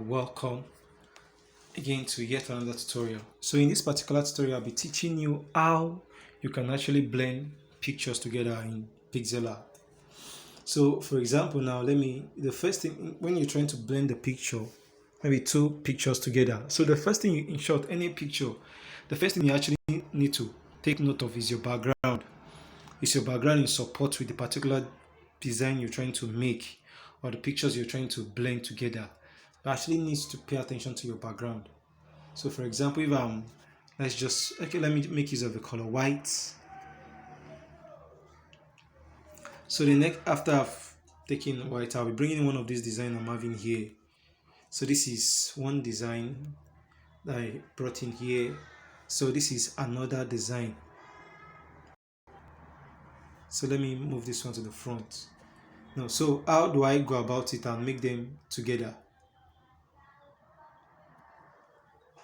welcome again to yet another tutorial. So in this particular tutorial, I'll be teaching you how you can actually blend pictures together in Pixellab. So for example, now the first thing when you're trying to blend the picture, maybe two pictures together. So the first thing, in short, any picture, the first thing you actually need to take note of is your background. Is your background in support with the particular design you're trying to make or the pictures you're trying to blend together? You actually needs to pay attention to your background. So for example, if let me make use of the color white. So the next, after I've taken white, I'll be bringing one of these design I'm having here. So this is one design that I brought in here. So this is another design. So let me move this one to the front. Now, so how do I go about it and make them together?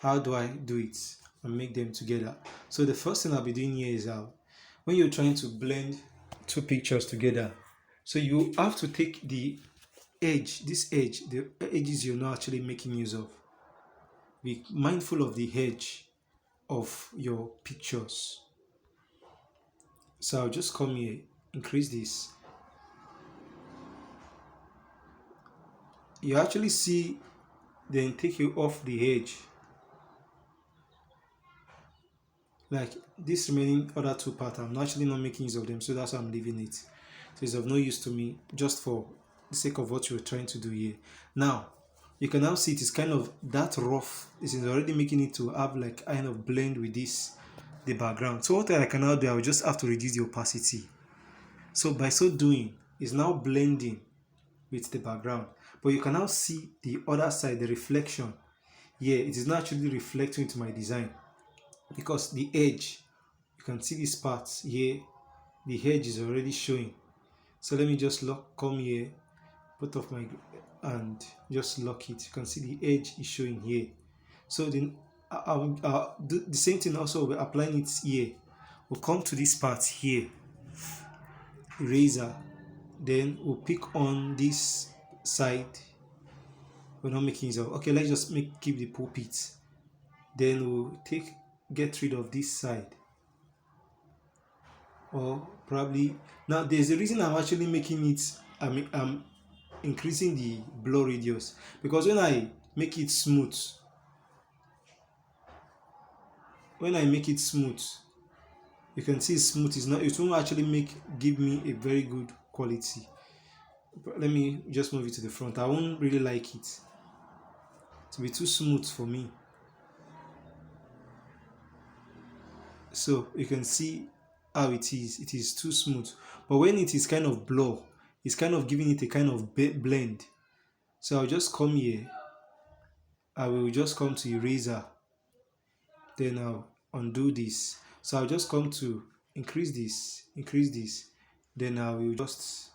How do I do it and make them together? So the first thing I'll be doing here is when you're trying to blend two pictures together, so you have to take the the edges you're not actually making use of. Be mindful of the edge of your pictures. So I'll just come here, increase this. You actually see, then take you off the edge. Like this remaining other two parts, I'm actually not making use of them, so that's why I'm leaving it. So it's of no use to me, just for the sake of what you're trying to do here. Now you can now see it is kind of that rough. This is already making it to have like kind of blend with the background. So what I can now do, I will just have to reduce the opacity. So by so doing, it's now blending with the background. But you can now see the other side, the reflection. Yeah, it is not actually reflecting into my design, because the edge, you can see this part here, the edge is already showing. So let me just come here, put off my and just lock it. You can see the edge is showing here. So then I'll do the same thing also. We're applying it here. We'll come to this part here, eraser, then we'll pick on this side. We're not making it. Okay, let's just keep the pulpit. Then we'll get rid of this side, or probably now there's a reason I'm actually making it. I'm increasing the blur radius, because when I make it smooth, you can see smooth is not, it won't actually give me a very good quality. Let me just move it to the front. I won't really like it to be too smooth for me. So you can see how it is too smooth. But when it is kind of blur, it's kind of giving it a kind of blend. So I'll just come here, I will just come to eraser, then I'll undo this. So I'll just come to increase this, then I will just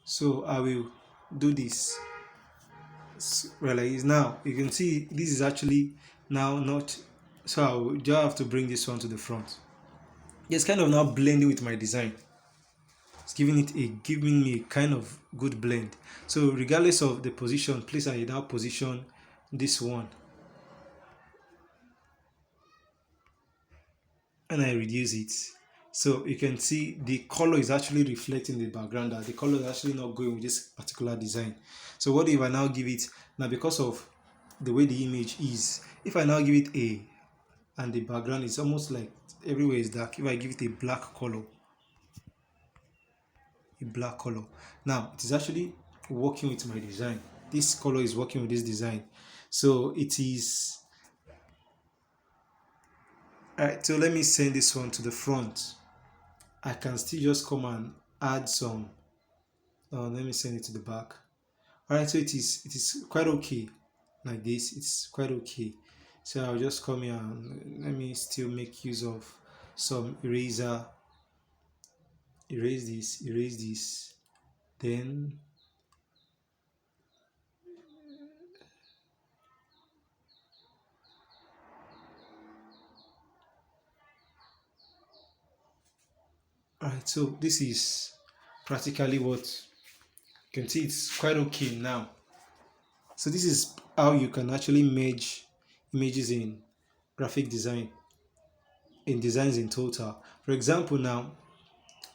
so I will do this. Realize now you can see this is actually now not, so I will just have to bring this one to the front. It's kind of now blending with my design. It's giving me a kind of good blend. So regardless of the position, please, I now position this one and I reduce it. So you can see the color is actually reflecting the background, that the color is actually not going with this particular design. So what if I now give it, now because of the way the image is, if I now give it a, and the background is almost like everywhere is dark, if I give it a black color, now it is actually working with my design. This color is working with this design. So it is. Alright, so let me send this one to the front. I can still just come and add some. Let me send it to the back. Alright, so it is quite okay like this. It's quite okay. So I'll just come here and let me still make use of some eraser. Erase this, then Alright, so this is practically what you can see. It's quite okay now. So this is how you can actually merge images in graphic design, in designs in total. For example, now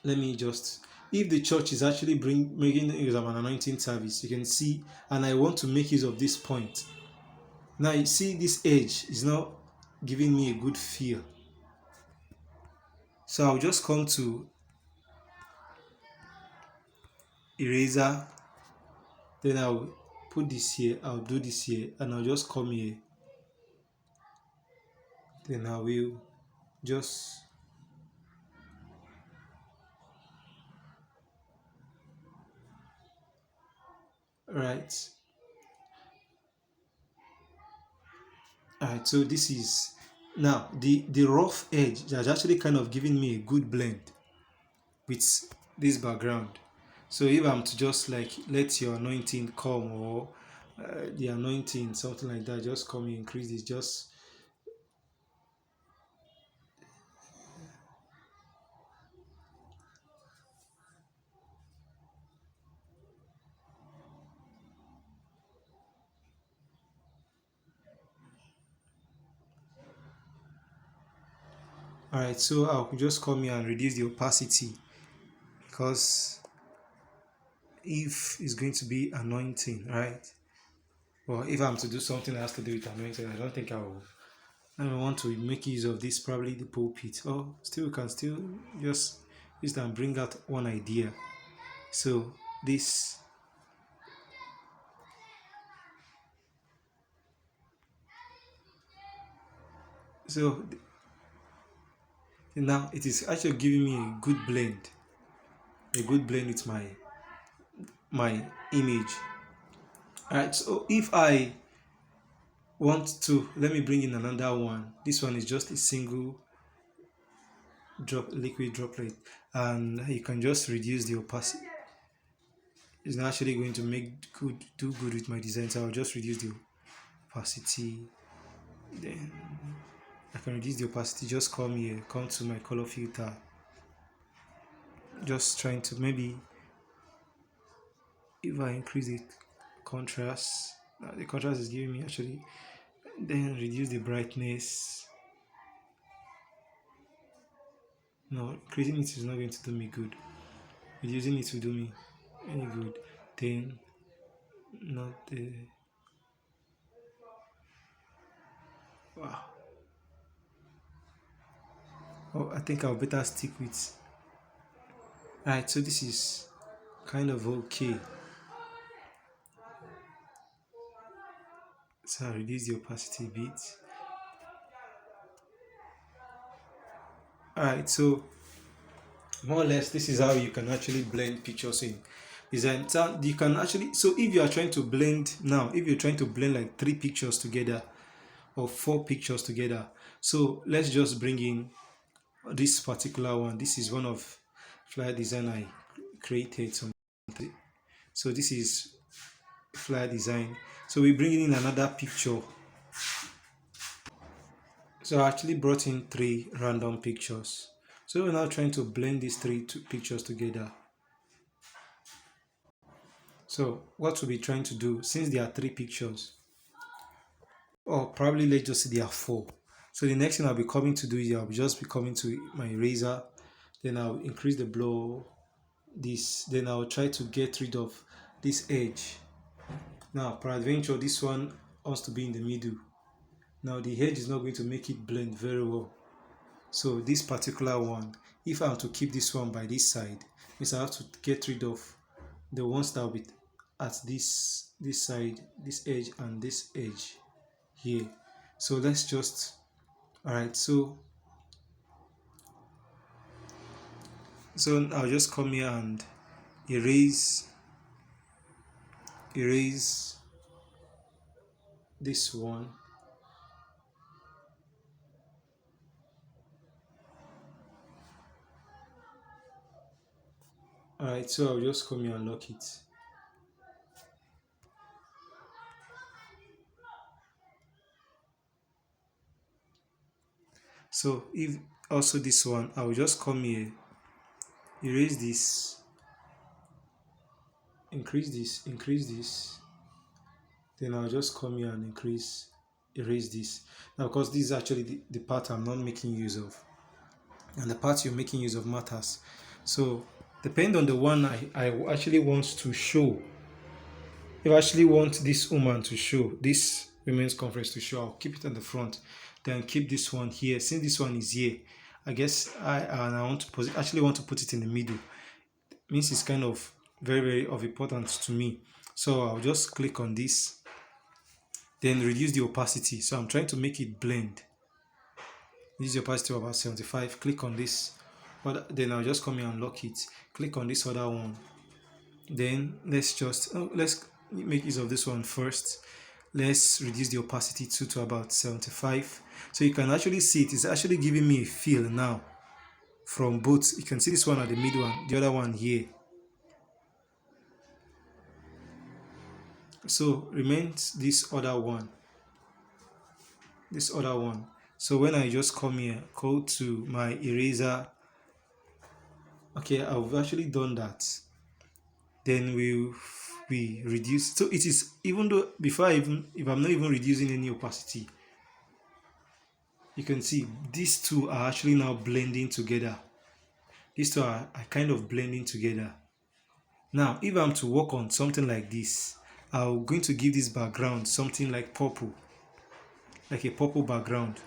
let me just, if the church is actually making use of an anointing service, you can see, and I want to make use of this point. Now you see this edge is not giving me a good feel. So I'll just come to eraser, then I'll put this here, I'll do this here, and I'll just come here. Then I will just right. Alright, so this is now the rough edge that's actually kind of giving me a good blend with this background. So if I'm to just like let your anointing come, or the anointing, something like that, just come and increase this, just alright. So I'll just come here and reduce the opacity, because if it's going to be anointing, right? Well, if I'm to do something that has to do with anointing, I don't think I want to make use of this, probably the pulpit. Or still can still just use that and bring out one idea. So this, so now it is actually giving me a good blend with my image. Alright, so if I want to, let me bring in another one. This one is just a single liquid droplet, and you can just reduce the opacity. It's not actually going to do good with my design, so I'll just reduce the opacity. Then I can reduce the opacity. Just come here, come to my color filter, just trying to, maybe if I increase the contrast, the contrast is giving me actually, then reduce the brightness. No, increasing it is not going to do me good. Reducing it will do me any good. Then not the, wow. Oh, I think I'll better stick with. Alright, so this is kind of okay. So I'll reduce the opacity a bit. Alright, so more or less this is how you can actually blend pictures in design. So you can actually, so if you are trying to blend now, if you're trying to blend like 3 pictures together or 4 pictures together, so let's just bring in this particular one. This is one of flyer design I created. So this is flyer design. So we bring in another picture. So I actually brought in 3 random pictures. So we're now trying to blend these 3 pictures together. So what we'll be trying to do, since there are 3 pictures, or probably let's just say there are 4. So the next thing I'll be coming to do is I'll just be coming to my eraser, then I'll increase the blow, this, then I'll try to get rid of this edge. Now peradventure this one wants to be in the middle. Now the edge is not going to make it blend very well. So this particular one, if I have to keep this one by this side, means I have to get rid of the ones that will be at this side, this edge and this edge here. So let's just, alright, so I'll just come here and erase this one. Alright, so I'll just come here and lock it. So if also this one, I'll just come here erase this, increase this, then I'll just come here and erase this. Now, because this is actually the part I'm not making use of, and the part you're making use of matters. So depend on the one I actually want to show. If I actually want this woman to show, this women's conference to show, I'll keep it on the front, then keep this one here. Since this one is here, I guess I want to actually want to put it in the middle. It means it's kind of very of importance to me. So I'll just click on this, then reduce the opacity. So I'm trying to make it blend. Use the opacity to about 75. Click on this, but then I'll just come here and lock it. Click on this other one. Then let's make use of this one first. Let's reduce the opacity to about 75. So you can actually see it is actually giving me a feel now from both. You can see this one at the middle one, the other one here. So remains this other one. So when I just come here, go to my eraser. Okay, I've actually done that. Then we reduce. So it is, even though if I'm not even reducing any opacity, you can see these two are actually now blending together. These two are kind of blending together. Now, if I'm to work on something like this, I'm going to give this background something like purple, like a purple background.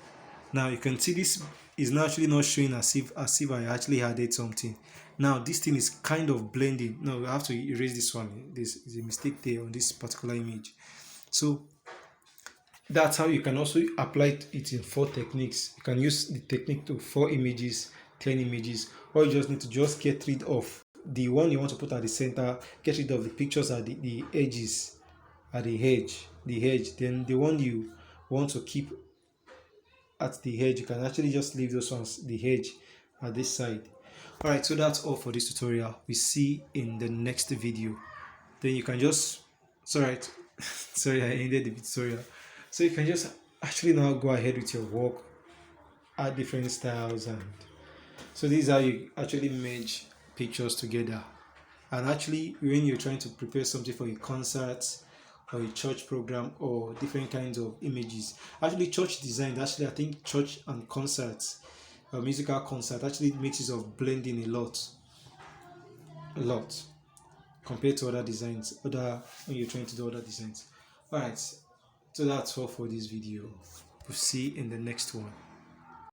Now you can see this is now actually not showing as if I actually added something. Now this thing is kind of blending. No, I have to erase this one. This is a mistake there on this particular image. So that's how you can also apply it in 4 techniques. You can use the technique to 4 images, 10 images, or you just need to just get rid of the one you want to put at the center, get rid of the pictures at the edges, at the edge, then the one you want to keep at the edge, you can actually just leave those ones, the edge at this side. All right, so that's all for this tutorial. We see in the next video. Then you can just, sorry, I ended the tutorial. So you can just actually now go ahead with your work, add different styles, and so this is how you actually merge pictures together. And actually, when you're trying to prepare something for a concert or a church program or different kinds of images, actually church design, I think church and concerts, musical concert actually makes use of blending a lot compared to other designs, when you're trying to do other designs. All right, so that's all for this video. We'll see in the next one.